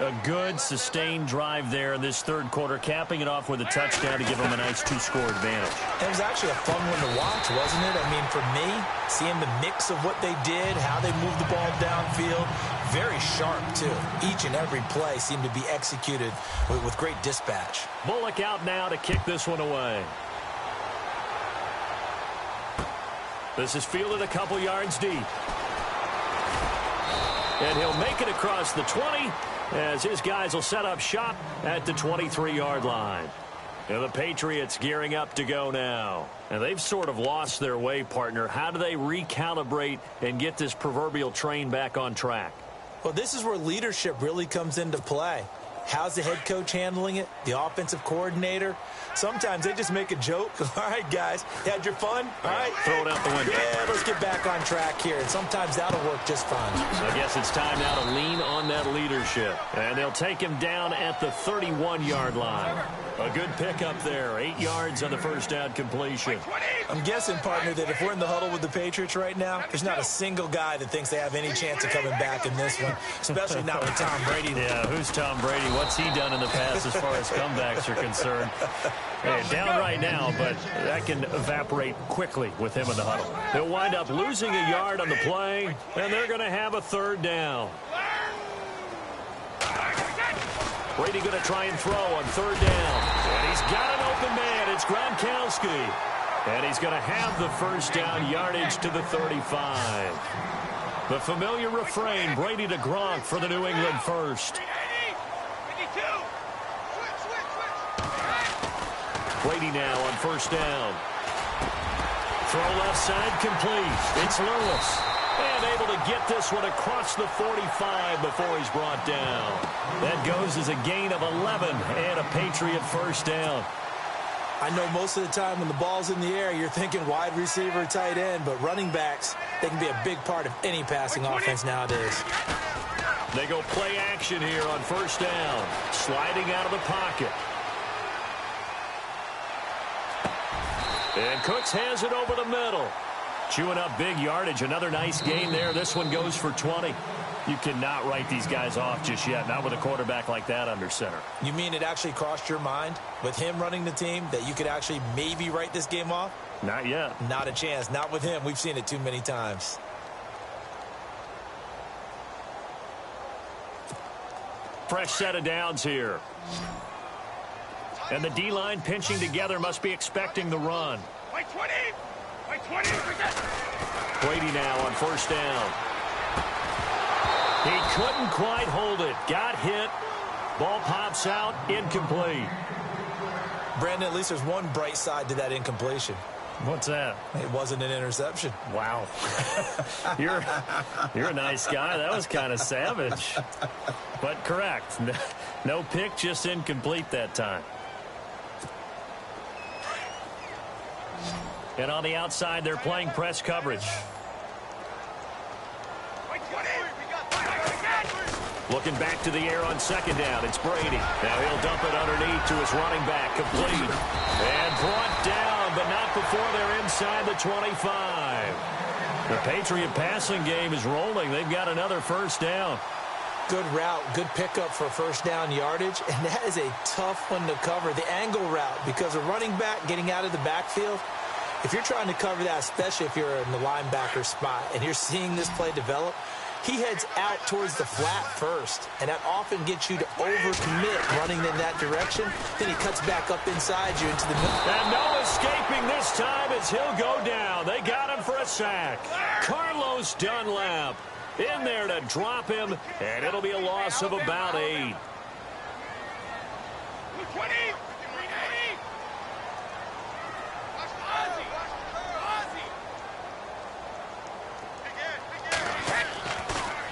A good, sustained drive there in this third quarter, capping it off with a touchdown to give them a nice 2-score advantage. It was actually a fun one to watch, wasn't it? I mean, for me, seeing the mix of what they did, how they moved the ball downfield, very sharp, too. Each and every play seemed to be executed with great dispatch. Bullock out now to kick this one away. This is fielded a couple yards deep. And he'll make it across the 20 as his guys will set up shop at the 23-yard line. And the Patriots gearing up to go now. And they've sort of lost their way, partner. How do they recalibrate and get this proverbial train back on track? Well, this is where leadership really comes into play. How's the head coach handling it? The offensive coordinator? Sometimes they just make a joke. All right, guys, you had your fun? All right. Throw it out the window. Yeah, let's get back on track here. And sometimes that'll work just fine. So I guess it's time now to lean on that leadership. And they'll take him down at the 31-yard line. A good pickup there. 8 yards on the first down completion. I'm guessing, partner, that if we're in the huddle with the Patriots right now, there's not a single guy that thinks they have any chance of coming back in this one, especially not with Tom Brady. Yeah, who's Tom Brady? What's he done in the past as far as comebacks are concerned? Hey, down right now, but that can evaporate quickly with him in the huddle. They'll wind up losing a yard on the play, and they're going to have a third down. Brady going to try and throw on third down. And he's got an open man. It's Gronkowski. And he's going to have the first down yardage to the 35. The familiar refrain, Brady to Gronk for the New England first. Brady now on first down. Throw left side complete. It's Lewis. And able to get this one across the 45 before he's brought down. That goes as a gain of 11 and a Patriot first down. I know most of the time when the ball's in the air, you're thinking wide receiver, tight end, but running backs, they can be a big part of any passing offense nowadays. They go play action here on first down. Sliding out of the pocket. And Cooks has it over the middle. Chewing up big yardage. Another nice gain there. This one goes for 20. You cannot write these guys off just yet. Not with a quarterback like that under center. You mean it actually crossed your mind with him running the team that you could actually maybe write this game off? Not yet. Not a chance. Not with him. We've seen it too many times. Fresh set of downs here. And the D-line pinching together must be expecting the run. Brady now on first down. He couldn't quite hold it. Got hit. Ball pops out. Incomplete. Brandon, at least there's one bright side to that incompletion. What's that? It wasn't an interception. Wow. You're a nice guy. That was kind of savage. But correct. No pick, just incomplete that time. And on the outside, they're playing press coverage. Looking back to the air on second down. It's Brady. Now he'll dump it underneath to his running back. Complete. And brought down, but not before they're inside the 25. The Patriot passing game is rolling. They've got another first down. Good route, good pickup for first down yardage, and that is a tough one to cover. The angle route, because a running back getting out of the backfield, if you're trying to cover that, especially if you're in the linebacker spot and you're seeing this play develop, he heads out towards the flat first, and that often gets you to overcommit running in that direction. Then he cuts back up inside you into the middle. And no escaping this time as he'll go down. They got him for a sack. Carlos Dunlap in there to drop him, and it'll be a loss of about 8. 20.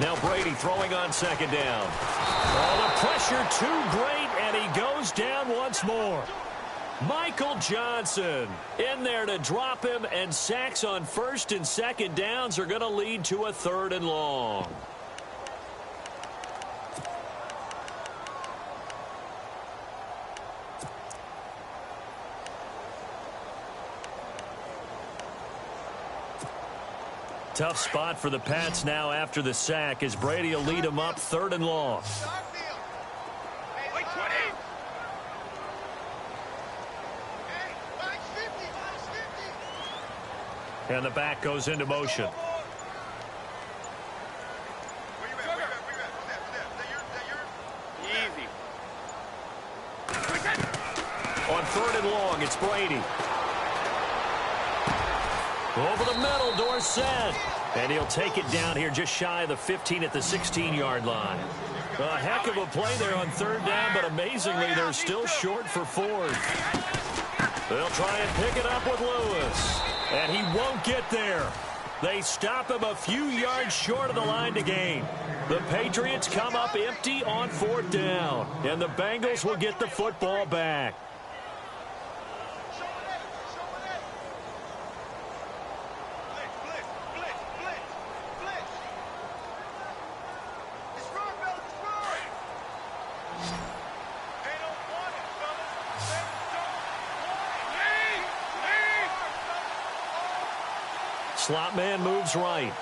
Now Brady throwing on second down. Oh, the pressure too great, and he goes down once more. Michael Johnson in there to drop him, and sacks on first and second downs are going to lead to a 3rd and long. Tough spot for the Pats now after the sack as Brady will lead them up 3rd and long. And the back goes into motion. Easy. On 3rd and long, it's Brady. Over the middle, Dorsett. And he'll take it down here just shy of the 15 at the 16-yard line. A heck of a play there on 3rd down, but amazingly, they're still short for 4th. They'll try and pick it up with Lewis. And he won't get there. They stop him a few yards short of the line to gain. The Patriots come up empty on 4th down. And the Bengals will get the football back. Slot man moves right.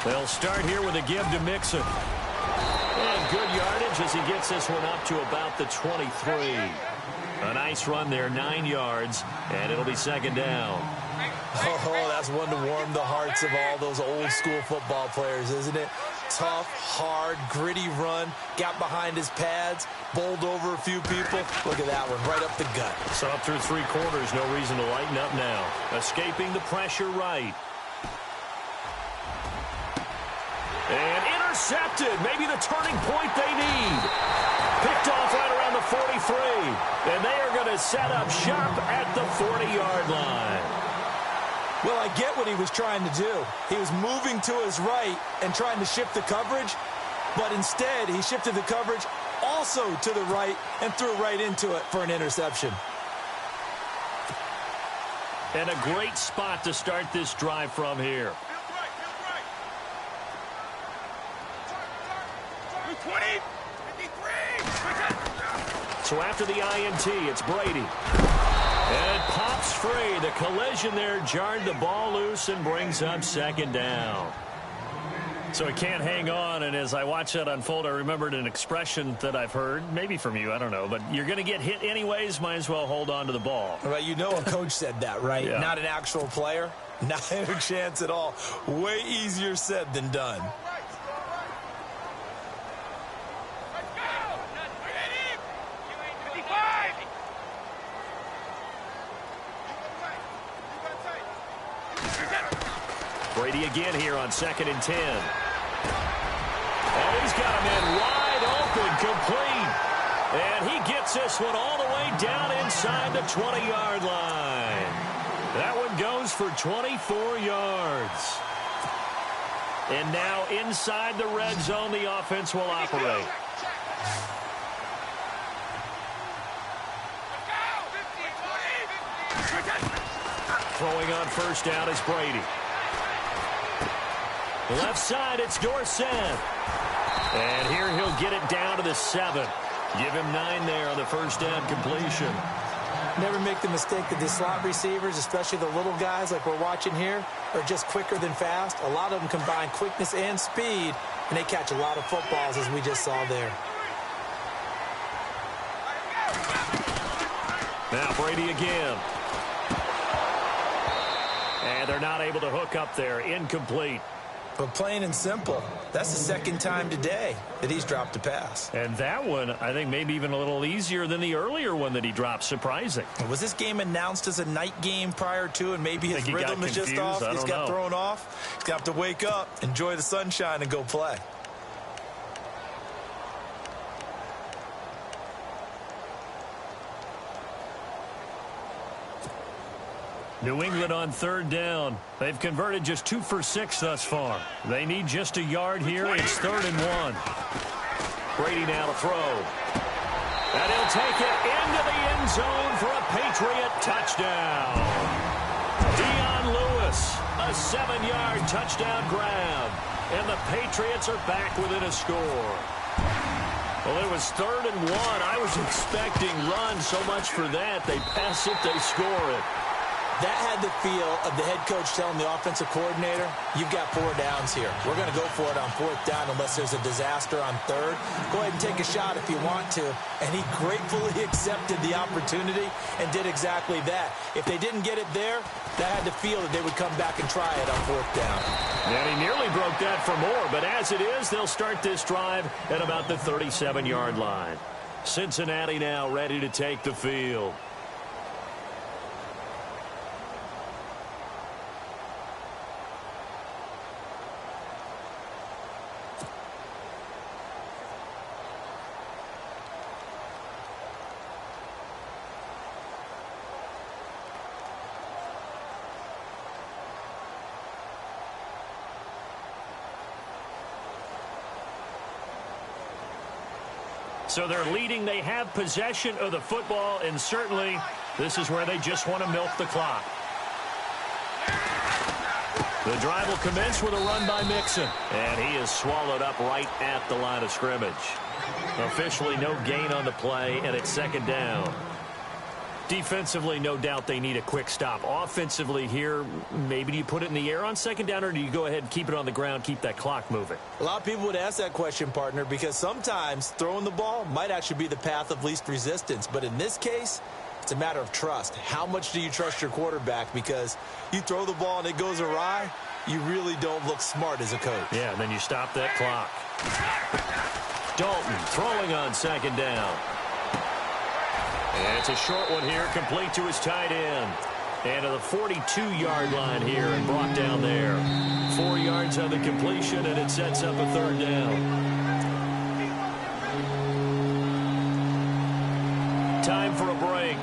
They'll start here with a give to Mixon. And good yardage as he gets this one up to about the 23. A nice run there, 9 yards, and it'll be 2nd down. Oh, that's one to warm the hearts of all those old school football players, isn't it? Tough, hard, gritty run, got behind his pads, bowled over a few people. Look at that one, right up the gut. So up through 3 quarters, no reason to lighten up now. Escaping the pressure right. And intercepted, maybe the turning point they need. Picked off right around the 43, and they are going to set up shop at the 40-yard line. Well, I get what he was trying to do. He was moving to his right and trying to shift the coverage, but instead he shifted the coverage also to the right and threw right into it for an interception. And a great spot to start this drive from here. 20, 53. So after the INT, it's Brady. And it pops free. The collision there jarred the ball loose and brings up 2nd down. So he can't hang on, and as I watch that unfold, I remembered an expression that I've heard, maybe from you, I don't know, but you're going to get hit anyways, might as well hold on to the ball. Well, you know a coach said that, right? Yeah. Not an actual player. Not a chance at all. Way easier said than done. Brady again here on 2nd and 10. Oh, he's got him in wide open, complete. And he gets this one all the way down inside the 20-yard line. That one goes for 24 yards. And now inside the red zone, the offense will operate. Throwing on 1st down is Brady. Left side, it's Dorsett. And here he'll get it down to the 7. Give him 9 there on the 1st down completion. Never make the mistake that the slot receivers, especially the little guys like we're watching here, are just quicker than fast. A lot of them combine quickness and speed, and they catch a lot of footballs, as we just saw there. Now Brady again. Yeah, they're not able to hook up there. Incomplete. But plain and simple, that's the second time today that he's dropped a pass. And that one, I think, maybe even a little easier than the earlier one that he dropped. Surprising. Was this game announced as a night game prior to, and maybe his rhythm is just off? He's got thrown off. He's got to wake up, enjoy the sunshine, and go play. New England on third down. They've converted just 2 for 6 thus far. They need just a yard here. It's 3rd and 1. Brady now to throw. And he'll take it into the end zone for a Patriot touchdown. Dion Lewis, a 7-yard touchdown grab. And the Patriots are back within a score. Well, it was 3rd and 1. I was expecting run so much for that. They pass it, they score it. That had the feel of the head coach telling the offensive coordinator, you've got 4 downs here. We're going to go for it on 4th down unless there's a disaster on 3rd. Go ahead and take a shot if you want to. And he gratefully accepted the opportunity and did exactly that. If they didn't get it there, that had the feel that they would come back and try it on 4th down. And he nearly broke that for more. But as it is, they'll start this drive at about the 37-yard line. Cincinnati now ready to take the field. So they're leading. They have possession of the football, and certainly this is where they just want to milk the clock. The drive will commence with a run by Mixon, and he is swallowed up right at the line of scrimmage. Officially no gain on the play, and it's 2nd down. Defensively, no doubt they need a quick stop. Offensively here, maybe do you put it in the air on 2nd down, or do you go ahead and keep it on the ground, keep that clock moving? A lot of people would ask that question, partner, because sometimes throwing the ball might actually be the path of least resistance. But in this case, it's a matter of trust. How much do you trust your quarterback? Because you throw the ball and it goes awry, you really don't look smart as a coach. Yeah, and then you stop that clock. Dalton throwing on 2nd down. And it's a short one here, complete to his tight end. And to the 42-yard line here and brought down there. 4 yards on the completion, and it sets up a 3rd down. Time for a break.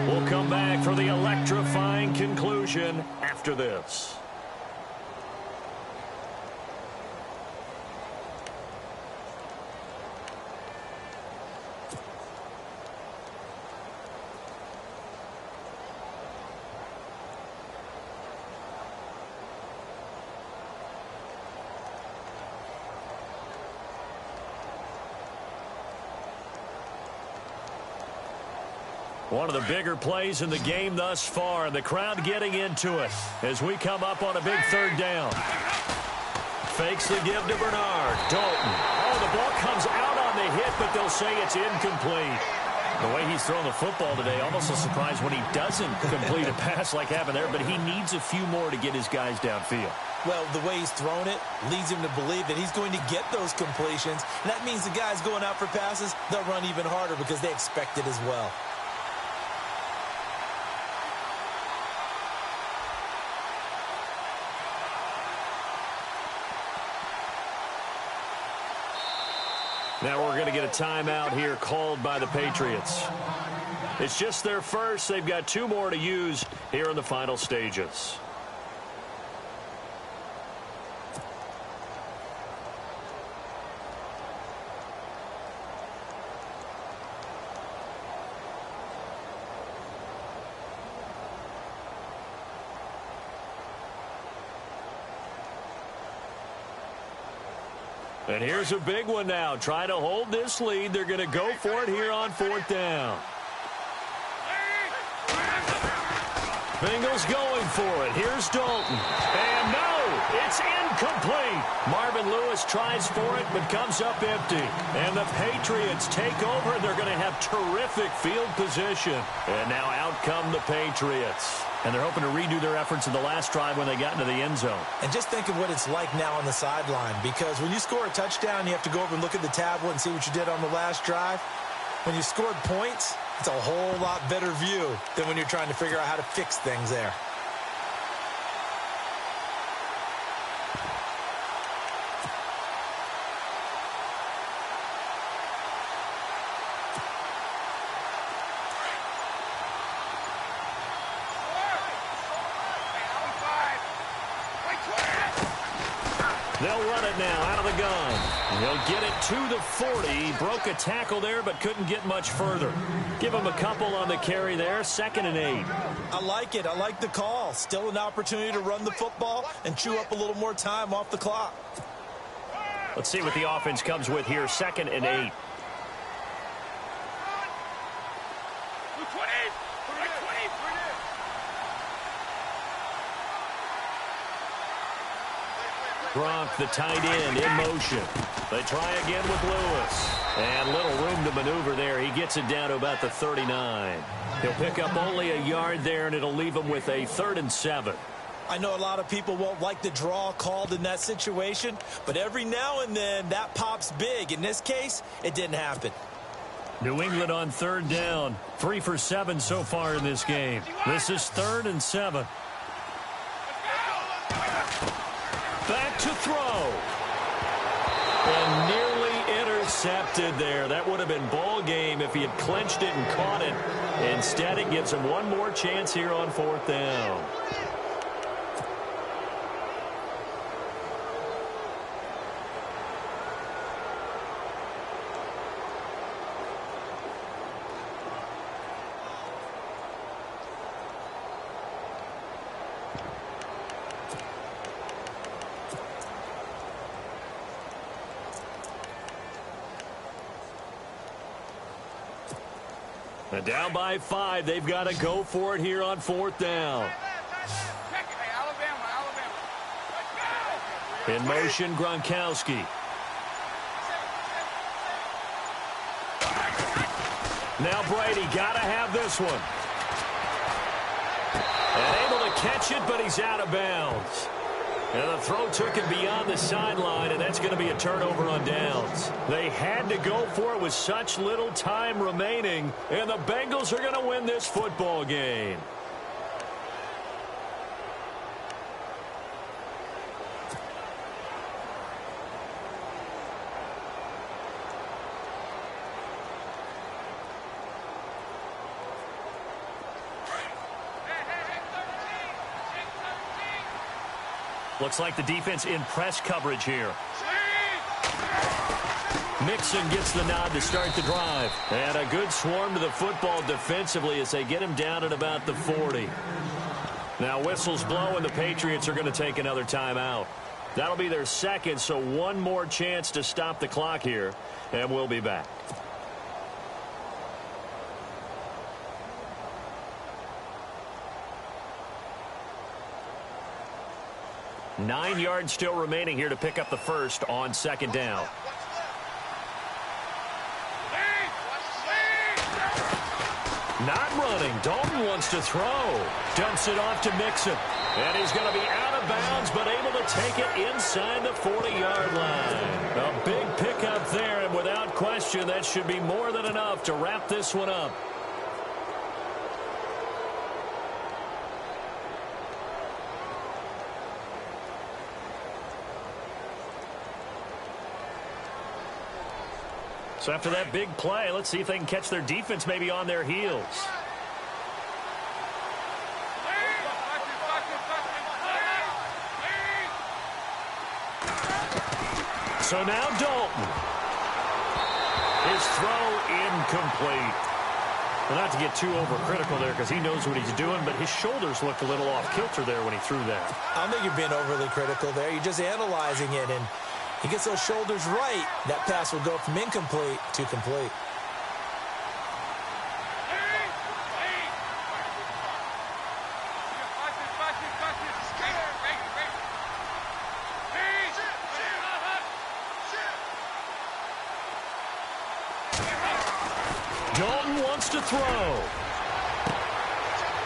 We'll come back for the electrifying conclusion after this. One of the bigger plays in the game thus far, and the crowd getting into it as we come up on a big 3rd down. Fakes the give to Bernard. Dalton. Oh, the ball comes out on the hit, but they'll say it's incomplete. The way he's thrown the football today, almost a surprise when he doesn't complete a pass like happened there, but he needs a few more to get his guys downfield. Well, the way he's thrown it leads him to believe that he's going to get those completions. And that means the guys going out for passes, they'll run even harder because they expect it as well. Now we're going to get a timeout here called by the Patriots. It's just their first. They've got 2 more to use here in the final stages. And here's a big one now. Trying to hold this lead. They're going to go for it here on 4th down. Bengals going for it. Here's Dalton. And no! It's incomplete. Marvin Lewis tries for it, but comes up empty. And the Patriots take over, and they're going to have terrific field position. And now out come the Patriots. And they're hoping to redo their efforts in the last drive when they got into the end zone. And just think of what it's like now on the sideline, because when you score a touchdown, you have to go over and look at the tablet and see what you did on the last drive. When you scored points, it's a whole lot better view than when you're trying to figure out how to fix things there. They'll run it now out of the gun. He'll get it to the 40. He broke a tackle there, but couldn't get much further. Give him a couple on the carry there. 2nd and 8. I like it. I like the call. Still an opportunity to run the football and chew up a little more time off the clock. Let's see what the offense comes with here. 2nd and 8. Gronk, the tight end, in motion. They try again with Lewis. And little room to maneuver there. He gets it down to about the 39. He'll pick up only a yard there, and it'll leave him with a 3rd and 7. I know a lot of people won't like the draw called in that situation, but every now and then that pops big. In this case, it didn't happen. New England on 3rd down. 3 for 7 so far in this game. This is 3rd and 7. Back to throw. And nearly intercepted there. That would have been ball game if he had clenched it and caught it. Instead, it gives him one more chance here on 4th down. And down by 5. They've got to go for it here on 4th down. In motion, Gronkowski. Now Brady got to have this one. And able to catch it, but he's out of bounds. And the throw took him beyond the sideline, and that's going to be a turnover on downs. They had to go for it with such little time remaining, and the Bengals are going to win this football game. Looks like the defense in press coverage here. Mixon gets the nod to start the drive. And a good swarm to the football defensively as they get him down at about the 40. Now whistles blow, and the Patriots are going to take another timeout. That'll be their 2nd, so one more chance to stop the clock here, and we'll be back. Nine yards still remaining here to pick up the first on 2nd down. Not running. Dalton wants to throw. Dumps it off to Mixon. And he's going to be out of bounds, but able to take it inside the 40-yard line. A big pickup there, and without question, that should be more than enough to wrap this one up. So after that big play, let's see if they can catch their defense maybe on their heels. So now Dalton. His throw incomplete. Well, not to get too overcritical there because he knows what he's doing, but his shoulders looked a little off kilter there when he threw that. I don't think you're being overly critical there. You're just analyzing it, and he gets those shoulders right. That pass will go from incomplete to complete. Dalton wants to throw.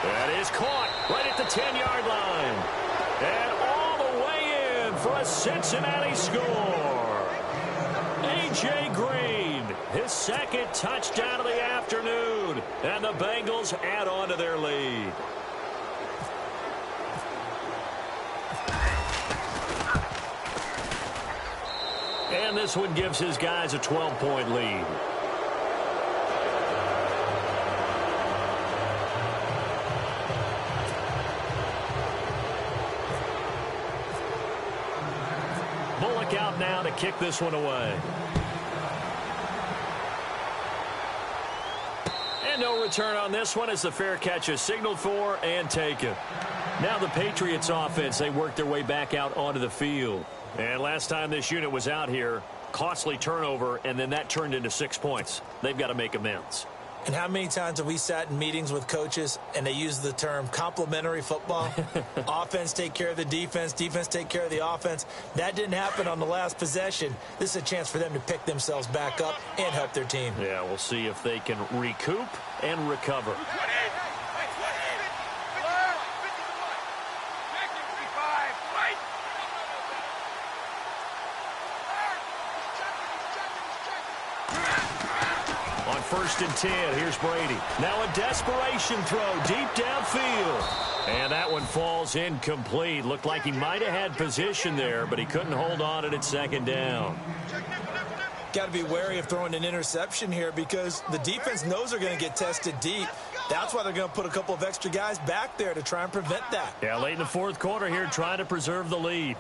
That is caught right at the 10-yard line. And all the way in for a Cincinnati score. A.J. Green, his second touchdown of the afternoon. And the Bengals add on to their lead. And this one gives his guys a 12-point lead. Bullock out now to kick this one away. And no return on this one as the fair catch is signaled for and taken. Now the Patriots offense, they work their way back out onto the field. And last time this unit was out here, costly turnover, and then that turned into 6 points. They've got to make amends. And how many times have we sat in meetings with coaches and they use the term complementary football? Offense take care of the defense, defense take care of the offense. That didn't happen on the last possession. This is a chance for them to pick themselves back up and help their team. Yeah, we'll see if they can recoup and recover. First and 10. Here's Brady. Now a desperation throw deep downfield. And that one falls incomplete. Looked like he might have had position there, but he couldn't hold on at second down. Got to be wary of throwing an interception here because the defense knows they're going to get tested deep. That's why they're going to put a couple of extra guys back there to try and prevent that. Yeah, late in the fourth quarter here, trying to preserve the lead.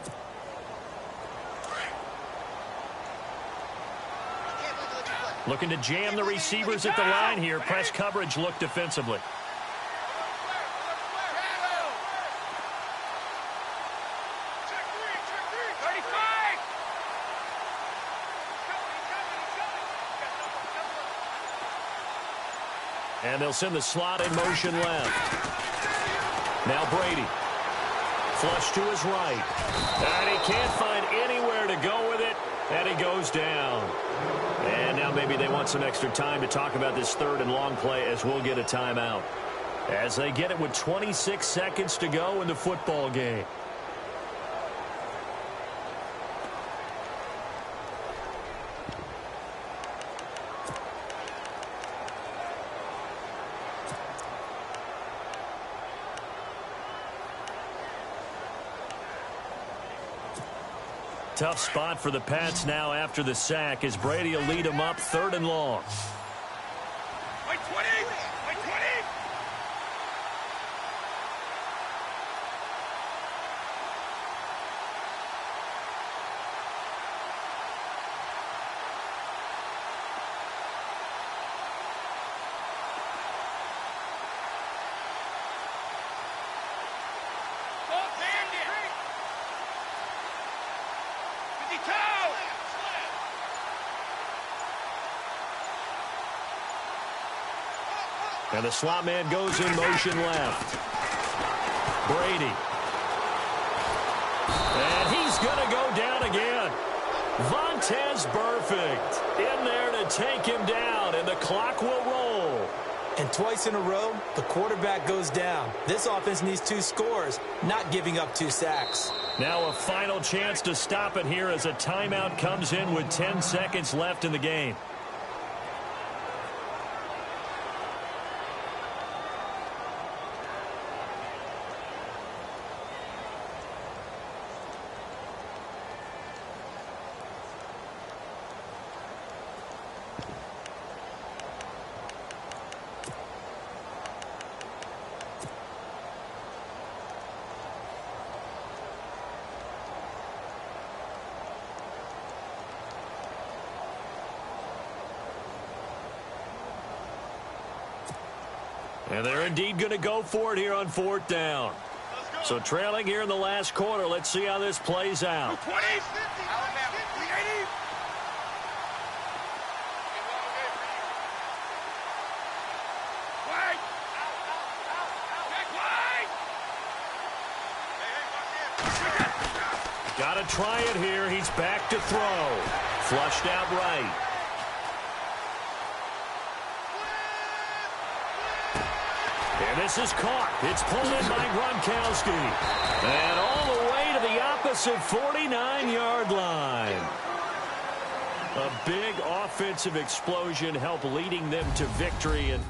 Looking to jam the receivers at the line here. Press coverage look defensively. And they'll send the slot in motion left. Now Brady. Flush to his right. And he can't find anywhere to go with it. And he goes down. And now maybe they want some extra time to talk about this third and long play as we'll get a timeout. As they get it with 26 seconds to go in the football game. Tough spot for the Pats now after the sack as Brady will lead them up third and long. Wait 20! Wait 20! And the slot man goes in motion left. Brady. And he's going to go down again. Vontaze Burfict in there to take him down, and the clock will roll. And twice in a row, the quarterback goes down. This offense needs 2 scores, not giving up 2 sacks. Now a final chance to stop it here as a timeout comes in with 10 seconds left in the game. And they're indeed going to go for it here on 4th down. So trailing here in the last quarter. Let's see how this plays out. 20! Alabama, 380! Wide! Wide! Got to try it here. He's back to throw. Flushed out right. This is caught. It's pulled in by Gronkowski. And all the way to the opposite 49-yard line. A big offensive explosion helped leading them to victory. And